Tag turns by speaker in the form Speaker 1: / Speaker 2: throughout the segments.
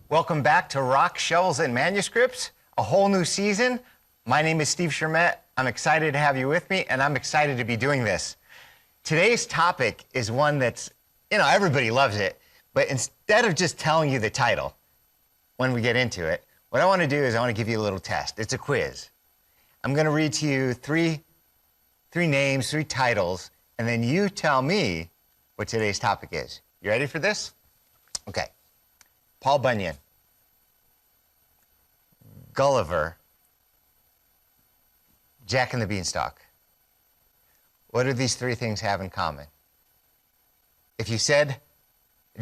Speaker 1: Welcome back to Rock, Shells, and Manuscripts, a whole new season. My name is Steve Shermett. I'm excited to have you with me, and I'm excited to be doing this. Today's topic is one that's, everybody loves it, but instead of just telling you the title when we get into it, what I want to do is I want to give you a little test. It's a quiz. I'm going to read to you three names, three titles, and then you tell me what today's topic is. You ready for this? Okay. Paul Bunyan, Gulliver, Jack and the Beanstalk. What do these three things have in common? If you said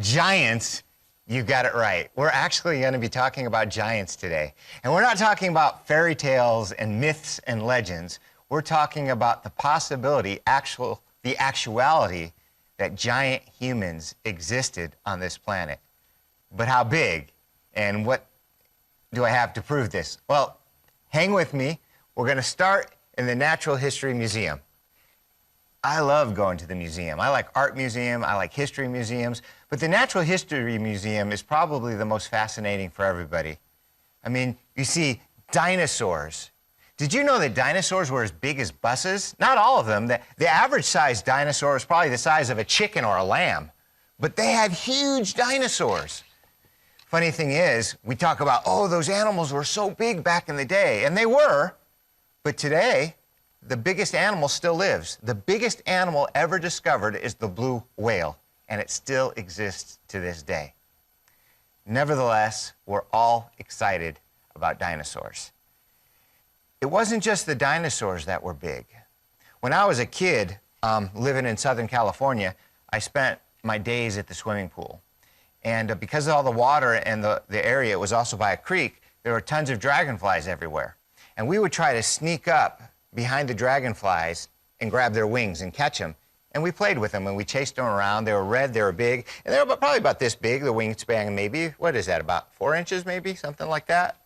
Speaker 1: giants, you got it right. We're actually going to be talking about giants today. And we're not talking about fairy tales and myths and legends. We're talking about the possibility, the actuality that giant humans existed on this planet. But how big, and what do I have to prove this? Well, hang with me. We're going to start in the Natural History Museum. I love going to the museum. I like art museum, I like history museums, but the Natural History Museum is probably the most fascinating for everybody. I mean, you see dinosaurs. Did you know that dinosaurs were as big as buses? Not all of them. The average size dinosaur is probably the size of a chicken or a lamb, but they had huge dinosaurs. Funny thing is, we talk about, oh, those animals were so big back in the day, and they were, but today, the biggest animal still lives. The biggest animal ever discovered is the blue whale, and it still exists to this day. Nevertheless, we're all excited about dinosaurs. It wasn't just the dinosaurs that were big. When I was a kid, living in Southern California, I spent my days at the swimming pool. And because of all the water and the area, it was also by a creek, there were tons of dragonflies everywhere. And we would try to sneak up behind the dragonflies and grab their wings and catch them. And we played with them and we chased them around. They were red, they were big, and they were probably about this big, the wingspan maybe, what is that, about 4 inches maybe, something like that?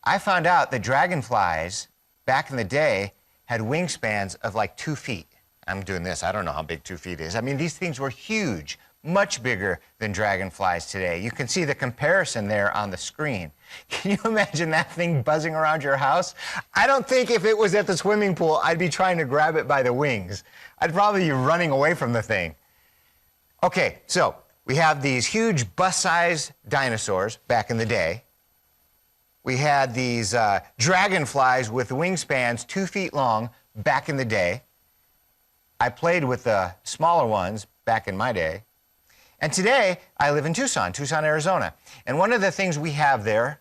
Speaker 1: I found out that dragonflies back in the day had wingspans of like 2 feet. I'm doing this, I don't know how big 2 feet is. I mean, these things were huge. Much bigger than dragonflies today. You can see the comparison there on the screen. Can you imagine that thing buzzing around your house? I don't think if it was at the swimming pool, I'd be trying to grab it by the wings. I'd probably be running away from the thing. Okay, so we have these huge bus-sized dinosaurs back in the day. We had these dragonflies with wingspans 2 feet long back in the day. I played with the smaller ones back in my day. And today, I live in Tucson, Arizona. And one of the things we have there,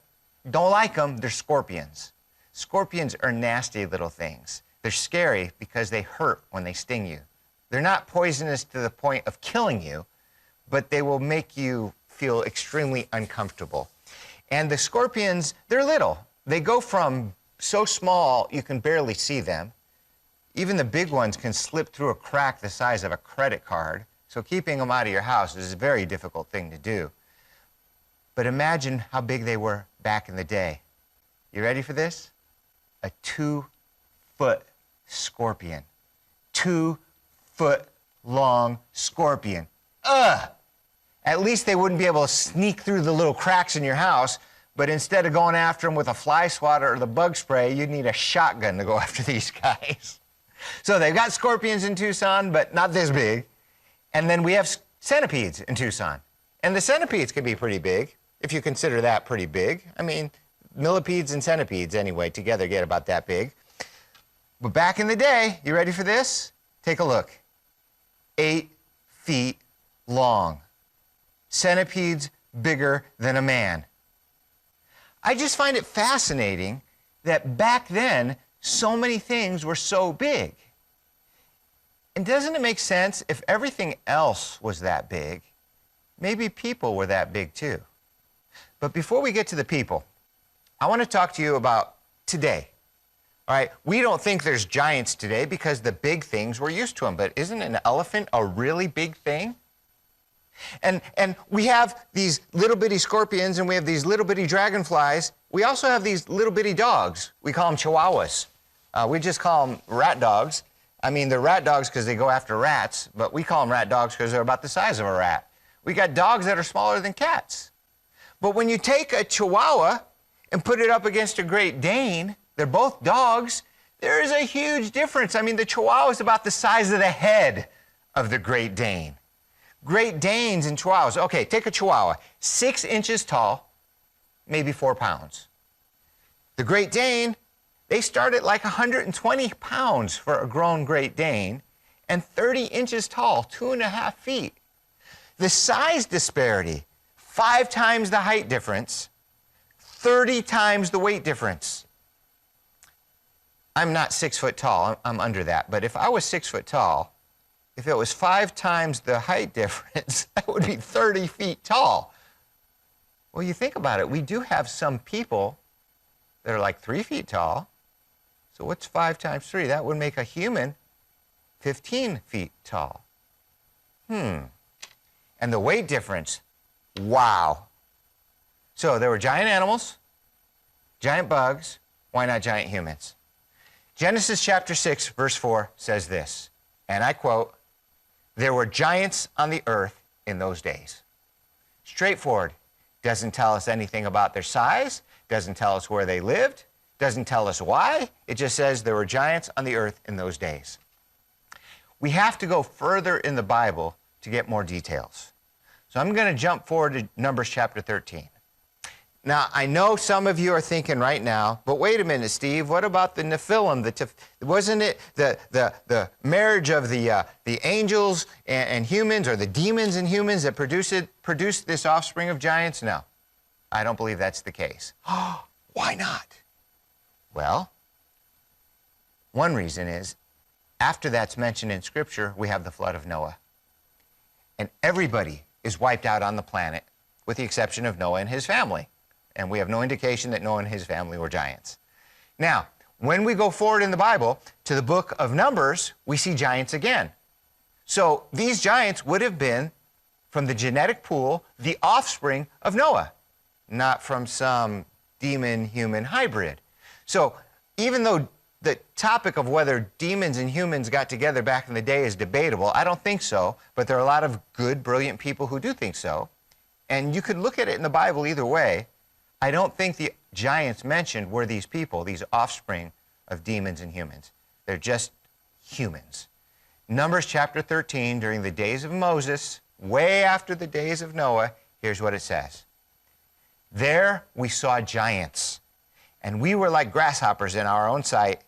Speaker 1: don't like them, they're scorpions. Scorpions are nasty little things. They're scary because they hurt when they sting you. They're not poisonous to the point of killing you, but they will make you feel extremely uncomfortable. And the scorpions, they're little. They go from so small you can barely see them. Even the big ones can slip through a crack the size of a credit card. So keeping them out of your house is a very difficult thing to do. But imagine how big they were back in the day. You ready for this? A 2-foot scorpion. 2-foot-long scorpion. Ugh! At least they wouldn't be able to sneak through the little cracks in your house, but instead of going after them with a fly swatter or the bug spray, you'd need a shotgun to go after these guys. So they've got scorpions in Tucson, but not this big. And then we have centipedes in Tucson. And the centipedes can be pretty big, if you consider that pretty big. I mean, millipedes and centipedes, anyway, together get about that big. But back in the day, you ready for this? Take a look. 8 feet long. Centipedes bigger than a man. I just find it fascinating that back then, so many things were so big. And doesn't it make sense if everything else was that big, maybe people were that big too? But before we get to the people, I want to talk to you about today. All right, we don't think there's giants today because the big things we're used to them, but isn't an elephant a really big thing? And we have these little bitty scorpions and we have these little bitty dragonflies. We also have these little bitty dogs. We call them chihuahuas. We just call them rat dogs. I mean, they're rat dogs because they go after rats, but we call them rat dogs because they're about the size of a rat. We got dogs that are smaller than cats. But when you take a Chihuahua and put it up against a Great Dane, they're both dogs, there is a huge difference. I mean, the Chihuahua is about the size of the head of the Great Dane. Great Danes and Chihuahuas, okay, take a Chihuahua, 6 inches tall, maybe 4 pounds. The Great Dane, they start at like 120 pounds for a grown Great Dane, and 30 inches tall, 2.5 feet. The size disparity, 5 times the height difference, 30 times the weight difference. I'm not 6 foot tall, I'm under that, but if I was 6 foot tall, if it was 5 times the height difference, that would be 30 feet tall. Well, you think about it, we do have some people that are like 3 feet tall. So what's 5 times 3? That would make a human 15 feet tall. And the weight difference, wow. So there were giant animals, giant bugs, why not giant humans? Genesis chapter 6, verse 4 says this, and I quote, "There were giants on the earth in those days." Straightforward. Doesn't tell us anything about their size, doesn't tell us where they lived, doesn't tell us why. It just says there were giants on the earth in those days. We have to go further in the Bible to get more details. So I'm going to jump forward to Numbers chapter 13. Now, I know some of you are thinking right now, but wait a minute, Steve, what about the Nephilim? Wasn't it the marriage of the angels and humans, or the demons and humans that produced this offspring of giants? No, I don't believe that's the case. Why not? Well, one reason is, after that's mentioned in Scripture, we have the flood of Noah. And everybody is wiped out on the planet, with the exception of Noah and his family. And we have no indication that Noah and his family were giants. Now, when we go forward in the Bible to the book of Numbers, we see giants again. So these giants would have been, from the genetic pool, the offspring of Noah, not from some demon-human hybrid. So even though the topic of whether demons and humans got together back in the day is debatable, I don't think so, but there are a lot of good, brilliant people who do think so. And you could look at it in the Bible either way. I don't think the giants mentioned were these people, these offspring of demons and humans. They're just humans. Numbers chapter 13, during the days of Moses, way after the days of Noah, here's what it says. "There we saw giants, and we were like grasshoppers in our own sight,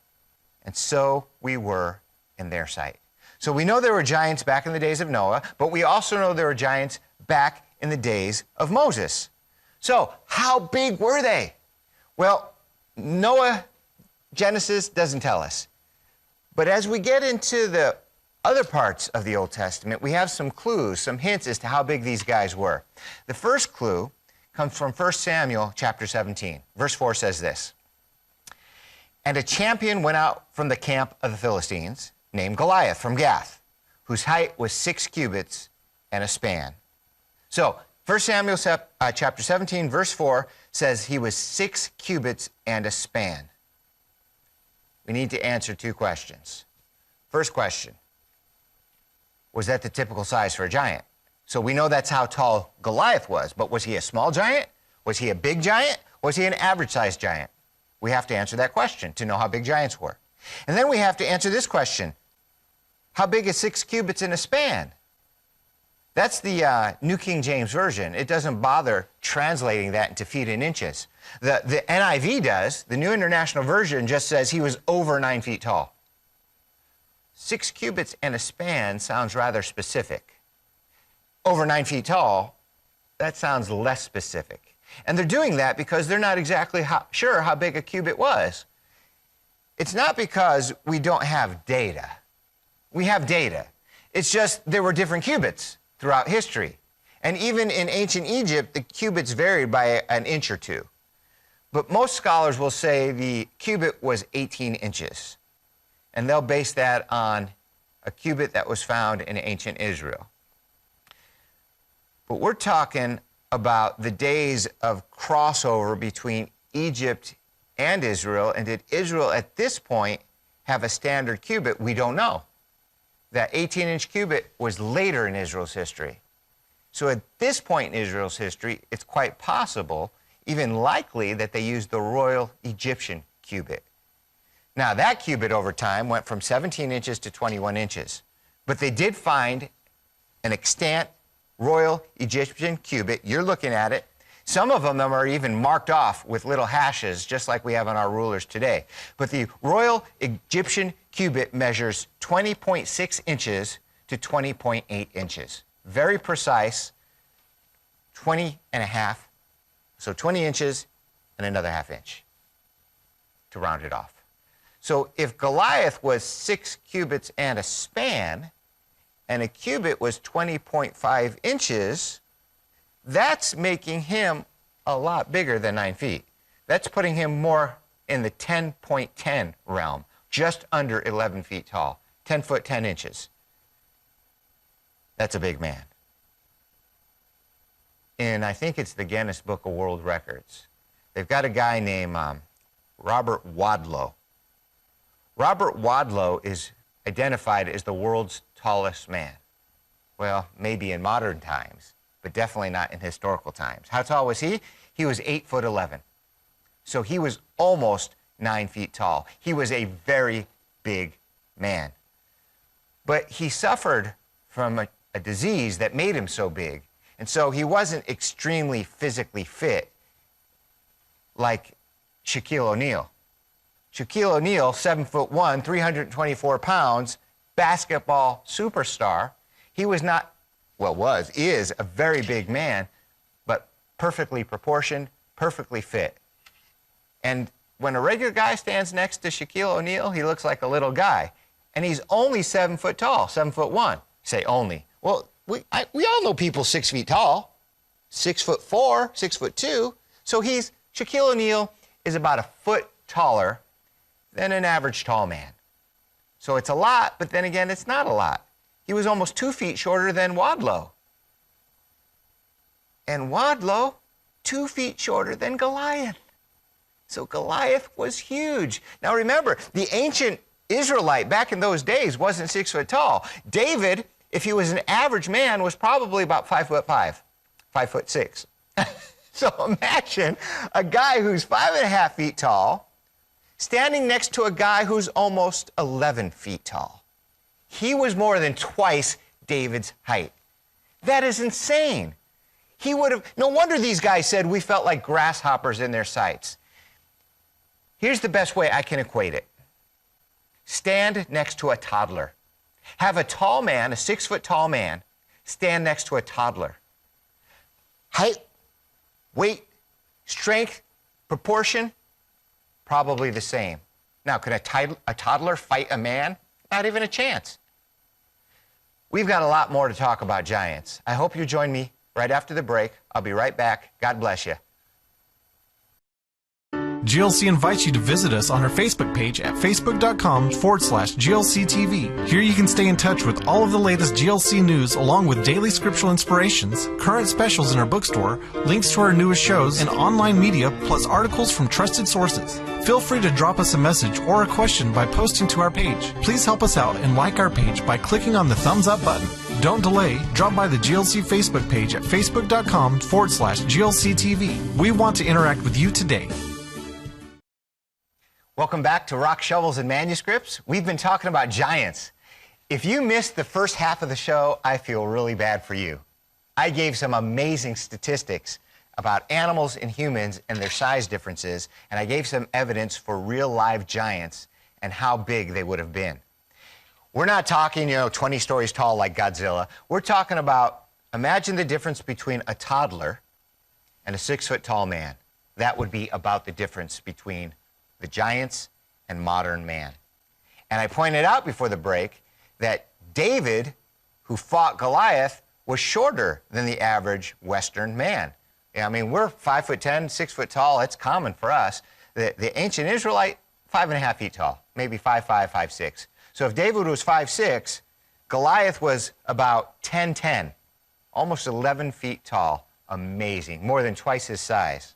Speaker 1: and so we were in their sight." So we know there were giants back in the days of Noah, but we also know there were giants back in the days of Moses. So how big were they? Well, Noah, Genesis doesn't tell us. But as we get into the other parts of the Old Testament, we have some clues, some hints as to how big these guys were. The first clue comes from 1 Samuel chapter 17. Verse 4 says this, "And a champion went out from the camp of the Philistines, named Goliath from Gath, whose height was 6 cubits and a span." So 1 Samuel chapter 17, verse 4 says he was 6 cubits and a span. We need to answer 2 questions. First question, was that the typical size for a giant? So we know that's how tall Goliath was, but was he a small giant? Was he a big giant? Was he an average-sized giant? We have to answer that question to know how big giants were. And then we have to answer this question, how big is 6 cubits in a span? That's the New King James Version. It doesn't bother translating that into feet and inches. The NIV does. The New International Version just says he was over 9 feet tall. 6 cubits and a span sounds rather specific. Over 9 feet tall, that sounds less specific. And they're doing that because they're not exactly sure how big a cubit was. It's not because we don't have data. We have data. It's just there were different cubits throughout history. And even in ancient Egypt, the cubits varied by an inch or 2. But most scholars will say the cubit was 18 inches. And they'll base that on a cubit that was found in ancient Israel. But we're talking about the days of crossover between Egypt and Israel. And did Israel at this point have a standard cubit? We don't know. That 18-inch cubit was later in Israel's history. So at this point in Israel's history, it's quite possible, even likely, that they used the royal Egyptian cubit. Now, that cubit over time went from 17 inches to 21 inches. But they did find an extant royal Egyptian cubit. You're looking at it. Some of them are even marked off with little hashes, just like we have on our rulers today. But the royal Egyptian cubit measures 20.6 inches to 20.8 inches. Very precise, 20 and a half. So 20 inches and another half inch to round it off. So if Goliath was 6 cubits and a span, and a cubit was 20.5 inches, that's making him a lot bigger than 9 feet. That's putting him more in the 10.10 realm, just under 11 feet tall, 10 foot 10 inches. That's a big man. And I think it's the Guinness Book of World Records. They've got a guy named Robert Wadlow. Robert Wadlow is identified as the world's tallest man. Well, maybe in modern times, but definitely not in historical times. How tall was he? He was 8'11". So he was almost 9 feet tall. He was a very big man. But he suffered from a disease that made him so big. And so he wasn't extremely physically fit like Shaquille O'Neal. Shaquille O'Neal, 7'1", 324 pounds, basketball superstar. He was not, well, is a very big man, but perfectly proportioned, perfectly fit. And when a regular guy stands next to Shaquille O'Neal, he looks like a little guy. And he's only 7 foot tall, 7'1". Say only. Well, we all know people 6 feet tall, 6'4", 6'2". So Shaquille O'Neal is about a foot taller than an average tall man. So it's a lot, but then again, it's not a lot. He was almost 2 feet shorter than Wadlow. And Wadlow, 2 feet shorter than Goliath. So Goliath was huge. Now remember, the ancient Israelite back in those days wasn't 6 foot tall. David, if he was an average man, was probably about 5'5", 5'6". So imagine a guy who's 5.5 feet tall standing next to a guy who's almost 11 feet tall. He was more than twice David's height. That is insane. No wonder these guys said we felt like grasshoppers in their sights. Here's the best way I can equate it. Stand next to a toddler. Have a tall man, a 6 foot tall man, stand next to a toddler. Height, weight, strength, proportion, probably the same. Now, could a toddler fight a man? Not even a chance. We've got a lot more to talk about giants. I hope you join me right after the break. I'll be right back. God bless you.
Speaker 2: GLC invites you to visit us on our Facebook page at facebook.com/GLCTV. Here you can stay in touch with all of the latest GLC news along with daily scriptural inspirations, current specials in our bookstore, links to our newest shows, and online media, plus articles from trusted sources. Feel free to drop us a message or a question by posting to our page. Please help us out and like our page by clicking on the thumbs up button. Don't delay, drop by the GLC Facebook page at facebook.com/GLCTV. We want to interact with you today.
Speaker 1: Welcome back to Rock, Shovels, and Manuscripts. We've been talking about giants. If you missed the first half of the show, I feel really bad for you. I gave some amazing statistics about animals and humans and their size differences, and I gave some evidence for real live giants and how big they would have been. We're not talking, 20 stories tall like Godzilla. We're talking about, imagine the difference between a toddler and a 6 foot tall man. That would be about the difference between the giants and modern man. And I pointed out before the break that David, who fought Goliath, was shorter than the average Western man. I mean, we're 5'10", 6 foot tall. It's common for us. The ancient Israelite, 5.5 feet tall, maybe 5'5", 5'6". So if David was 5'6", Goliath was about 10'10", almost 11 feet tall. Amazing, more than twice his size.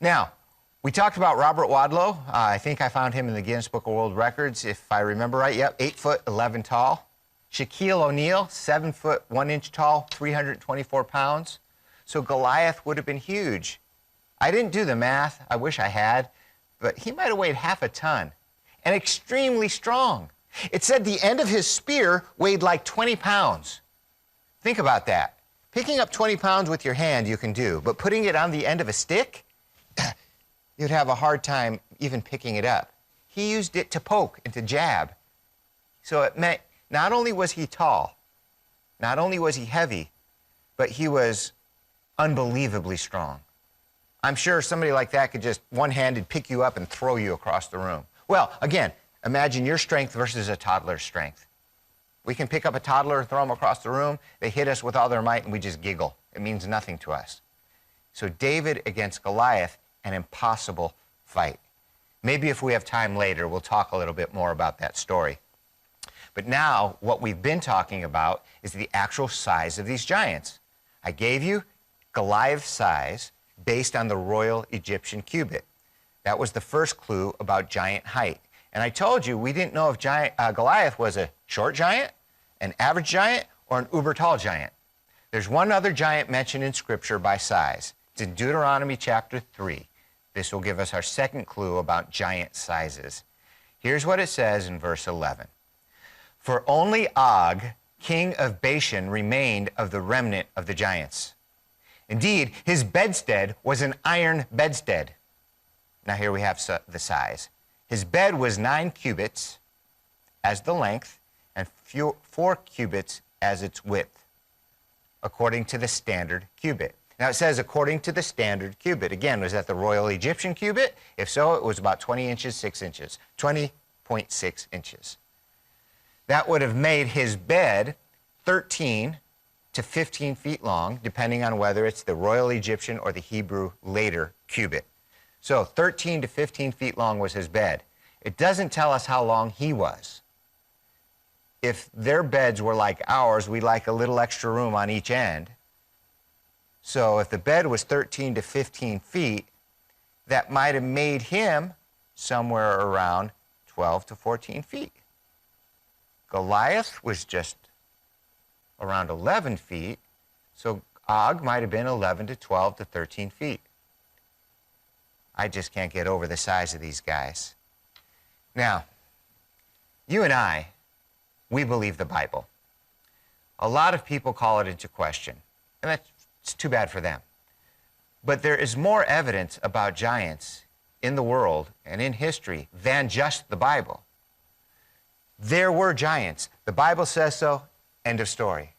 Speaker 1: Now, we talked about Robert Wadlow. I think I found him in the Guinness Book of World Records, if I remember right. Yep, 8'11" tall. Shaquille O'Neal, 7 foot 1 inch tall, 324 pounds. So Goliath would have been huge. I didn't do the math. I wish I had. But he might have weighed half a ton and extremely strong. It said the end of his spear weighed like 20 pounds. Think about that. Picking up 20 pounds with your hand you can do, but putting it on the end of a stick, you'd have a hard time even picking it up. He used it to poke and to jab. So it meant not only was he tall, not only was he heavy, but he was unbelievably strong. I'm sure somebody like that could just one-handed pick you up and throw you across the room. Well, again, imagine your strength versus a toddler's strength. We can pick up a toddler, throw them across the room, they hit us with all their might, and we just giggle. It means nothing to us. So David against Goliath, an impossible fight. Maybe if we have time later, we'll talk a little bit more about that story. But now, what we've been talking about is the actual size of these giants. I gave you Goliath's size based on the royal Egyptian cubit. That was the first clue about giant height. And I told you we didn't know if Goliath was a short giant, an average giant, or an uber tall giant. There's one other giant mentioned in Scripture by size. It's in Deuteronomy chapter 3. This will give us our second clue about giant sizes. Here's what it says in verse 11. For only Og, king of Bashan, remained of the remnant of the giants. Indeed, his bedstead was an iron bedstead. Now here we have the size. His bed was 9 cubits as the length and 4 cubits as its width, according to the standard cubit. Now it says according to the standard cubit. Again, was that the royal Egyptian cubit? If so, it was about 20 inches, 6 inches, 20.6 inches. That would have made his bed 13 to 15 feet long, depending on whether it's the royal Egyptian or the Hebrew later cubit. So 13 to 15 feet long was his bed. It doesn't tell us how long he was. If their beds were like ours, we'd like a little extra room on each end. So if the bed was 13 to 15 feet, that might have made him somewhere around 12 to 14 feet. Goliath was just around 11 feet, so Og might have been 11 to 12 to 13 feet. I just can't get over the size of these guys. Now, you and I, we believe the Bible. A lot of people call it into question, and that's too bad for them. But there is more evidence about giants in the world and in history than just the Bible. There were giants. The Bible says so, end of story.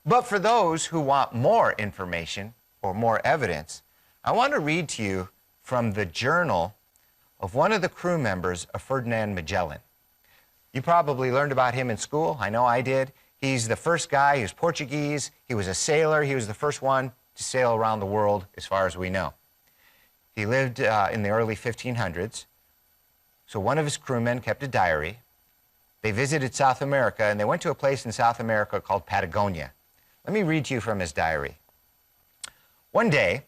Speaker 1: But for those who want more information or more evidence, I want to read to you from the journal of one of the crew members of Ferdinand Magellan. You probably learned about him in school. I know I did. He's the first guy. He was Portuguese. He was a sailor. He was the first one to sail around the world, as far as we know. He lived in the early 1500s. So one of his crewmen kept a diary. They visited South America, and they went to a place in South America called Patagonia. Let me read to you from his diary. One day,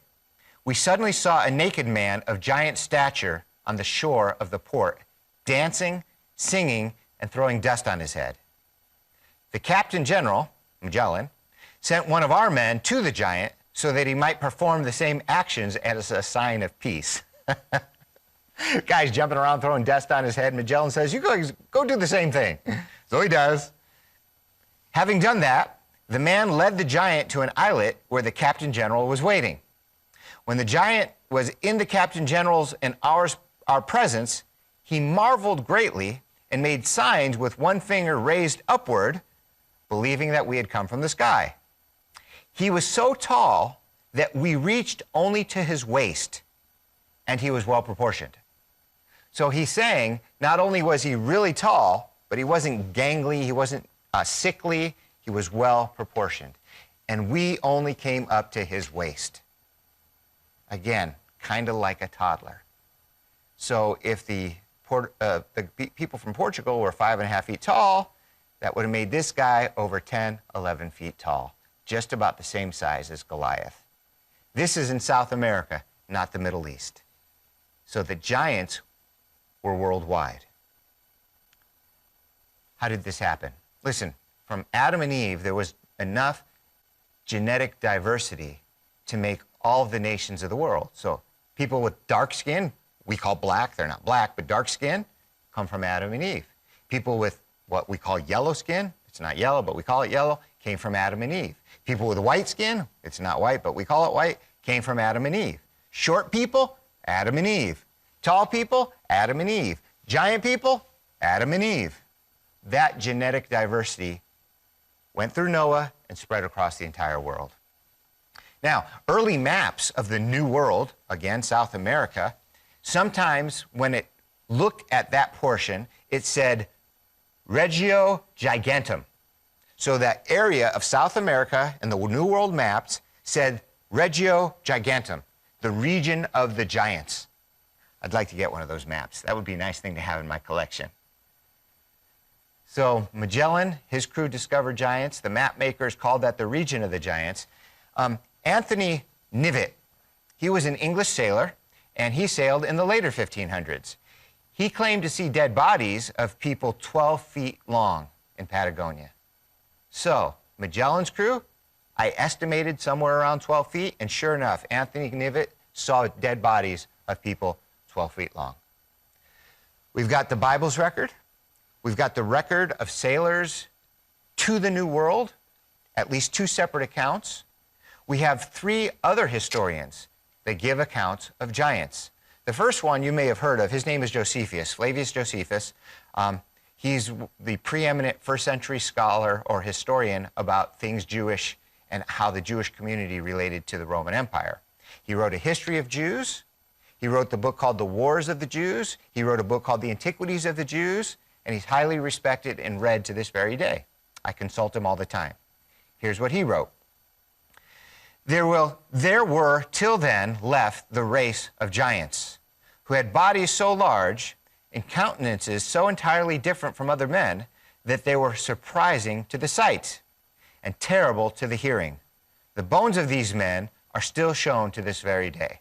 Speaker 1: we suddenly saw a naked man of giant stature on the shore of the port, dancing, singing, and throwing dust on his head. The Captain General, Magellan, sent one of our men to the giant so that he might perform the same actions as a sign of peace. Guy's jumping around throwing dust on his head. Magellan says, you go do the same thing. So he does. Having done that, the man led the giant to an islet where the Captain General was waiting. When the giant was in the Captain General's and our presence, he marveled greatly and made signs with one finger raised upward, believing that we had come from the sky. He was so tall that we reached only to his waist, and he was well proportioned. So he's saying not only was he really tall, but he wasn't gangly, he wasn't sickly, he was well proportioned. And we only came up to his waist. Again, kind of like a toddler. So if the people from Portugal were 5.5 feet tall, that would have made this guy over 10, 11 feet tall, just about the same size as Goliath. This is in South America, not the Middle East. So the giants were worldwide. How did this happen? Listen, from Adam and Eve, there was enough genetic diversity to make all of the nations of the world. So people with dark skin, we call black, they're not black, but dark skin, come from Adam and Eve. People with what we call yellow skin, it's not yellow, but we call it yellow, came from Adam and Eve. People with white skin, it's not white, but we call it white, came from Adam and Eve. Short people, Adam and Eve. Tall people, Adam and Eve. Giant people, Adam and Eve. That genetic diversity went through Noah and spread across the entire world. Now, early maps of the New World, again, South America, sometimes when it looked at that portion, it said Regio Gigantum. So that area of South America in the New World maps said Regio Gigantum, the region of the giants. I'd like to get one of those maps. That would be a nice thing to have in my collection. So Magellan, his crew discovered giants. The map makers called that the region of the giants. Anthony Knivet, he was an English sailor, and he sailed in the later 1500s. He claimed to see dead bodies of people 12 feet long in Patagonia. So Magellan's crew, I estimated somewhere around 12 feet, and sure enough, Anthony Knivet saw dead bodies of people 12 feet long. We've got the Bible's record. We've got the record of sailors to the New World, at least 2 separate accounts. We have 3 other historians that give accounts of giants. The first one you may have heard of, his name is Josephus, Flavius Josephus. He's the preeminent first-century scholar or historian about things Jewish and how the Jewish community related to the Roman Empire. He wrote a history of Jews. He wrote the book called The Wars of the Jews. He wrote a book called The Antiquities of the Jews, and he's highly respected and read to this very day. I consult him all the time. Here's what he wrote. There were till then left the race of giants, who had bodies so large and countenances so entirely different from other men that they were surprising to the sight and terrible to the hearing. The bones of these men are still shown to this very day.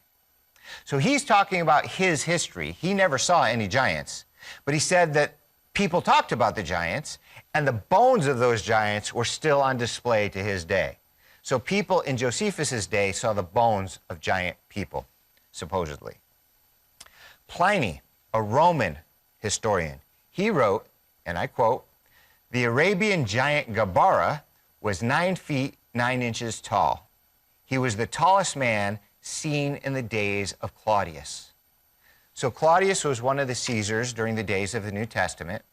Speaker 1: So he's talking about his history. He never saw any giants, but he said that people talked about the giants, and the bones of those giants were still on display to his day. So people in Josephus's day saw the bones of giant people, supposedly. Pliny, a Roman historian, he wrote, and I quote, "The Arabian giant Gabara was 9 feet 9 inches tall. He was the tallest man seen in the days of Claudius." So Claudius was one of the Caesars during the days of the New Testament.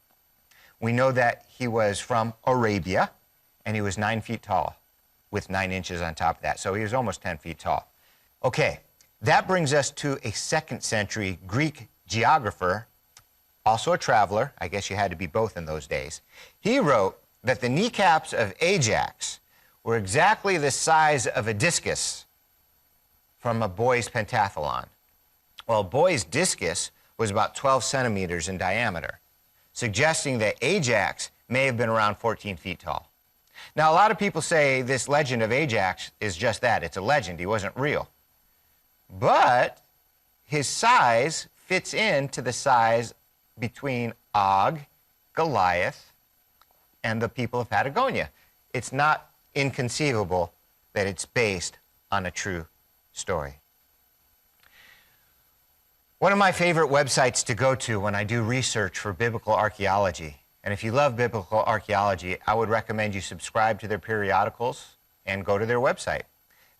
Speaker 1: We know that he was from Arabia, and he was 9 feet tall, with 9 inches on top of that. So he was almost 10 feet tall. Okay, that brings us to a 2nd century Greek geographer, also a traveler. I guess you had to be both in those days. He wrote that the kneecaps of Ajax were exactly the size of a discus from a boy's pentathlon. Well, a boy's discus was about 12 centimeters in diameter, suggesting that Ajax may have been around 14 feet tall. Now, a lot of people say this legend of Ajax is just that. It's a legend. He wasn't real. But his size fits into the size between Og, Goliath, and the people of Patagonia. It's not inconceivable that it's based on a true story. One of my favorite websites to go to when I do research for biblical archaeology, and if you love biblical archaeology, I would recommend you subscribe to their periodicals and go to their website.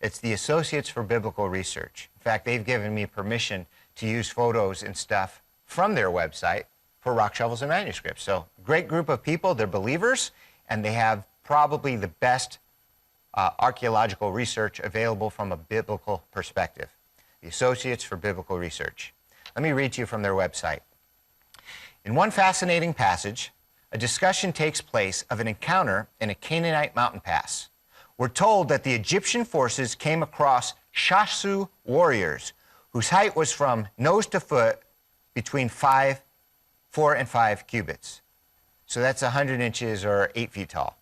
Speaker 1: It's the Associates for Biblical Research. In fact, they've given me permission to use photos and stuff from their website for rock shovels and manuscripts. So, great group of people. They're believers, and they have probably the best archaeological research available from a biblical perspective. The Associates for Biblical Research. Let me read to you from their website. In one fascinating passage, a discussion takes place of an encounter in a Canaanite mountain pass. We're told that the Egyptian forces came across Shasu warriors whose height was from nose to foot between 4 and 5 cubits. So that's 100 inches or 8 feet tall.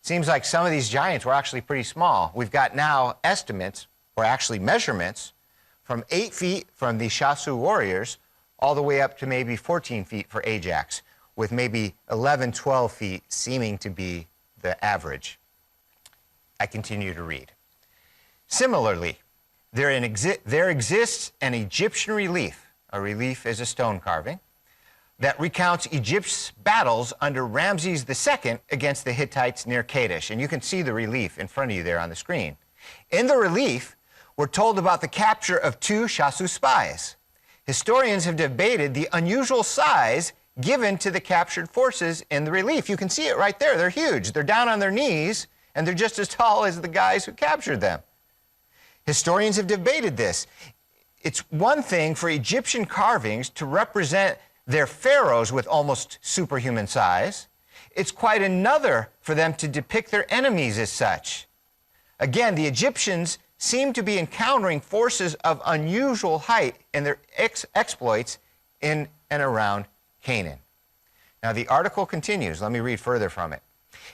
Speaker 1: Seems like some of these giants were actually pretty small. We've got now estimates, or actually measurements, from 8 feet from the Shasu warriors all the way up to maybe 14 feet for Ajax, with maybe 11, 12 feet seeming to be the average. I continue to read. Similarly, there exists an Egyptian relief. A relief is a stone carving that recounts Egypt's battles under Ramses II against the Hittites near Kadesh. And you can see the relief in front of you there on the screen. In the relief, we're told about the capture of 2 Shasu spies. Historians have debated the unusual size given to the captured forces in the relief. You can see it right there. They're huge. They're down on their knees, and they're just as tall as the guys who captured them. Historians have debated this. It's one thing for Egyptian carvings to represent their pharaohs with almost superhuman size. It's quite another for them to depict their enemies as such. Again, the Egyptians seem to be encountering forces of unusual height in their exploits in and around Canaan. Now, the article continues. Let me read further from it.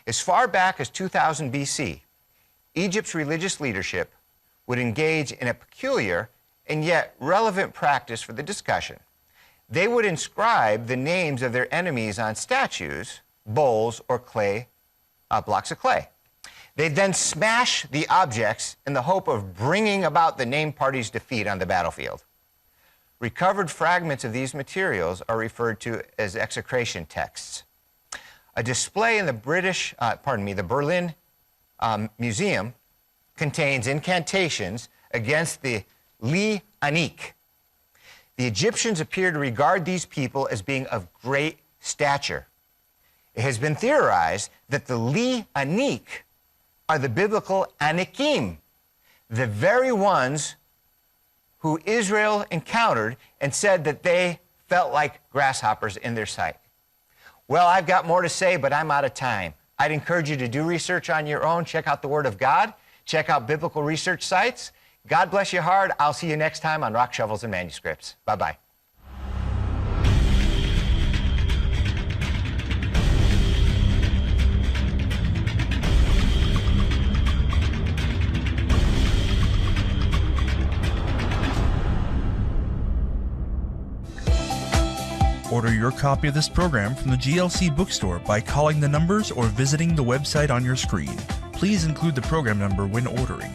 Speaker 1: As far back as 2000 BC, Egypt's religious leadership would engage in a peculiar and yet relevant practice for the discussion. They would inscribe the names of their enemies on statues, bowls, or blocks of clay. They'd then smash the objects in the hope of bringing about the named party's defeat on the battlefield. Recovered fragments of these materials are referred to as execration texts. A display in the Berlin Museum contains incantations against the Li Anik. The Egyptians appear to regard these people as being of great stature. It has been theorized that the Li Anik are the biblical Anakim, the very ones who Israel encountered and said that they felt like grasshoppers in their sight. Well, I've got more to say, but I'm out of time. I'd encourage you to do research on your own. Check out the Word of God. Check out biblical research sites. God bless you hard. I'll see you next time on Rock, Shovels, and Manuscripts. Bye-bye.
Speaker 3: Order your copy of this program from the GLC bookstore by calling the numbers or visiting the website on your screen. Please include the program number when ordering.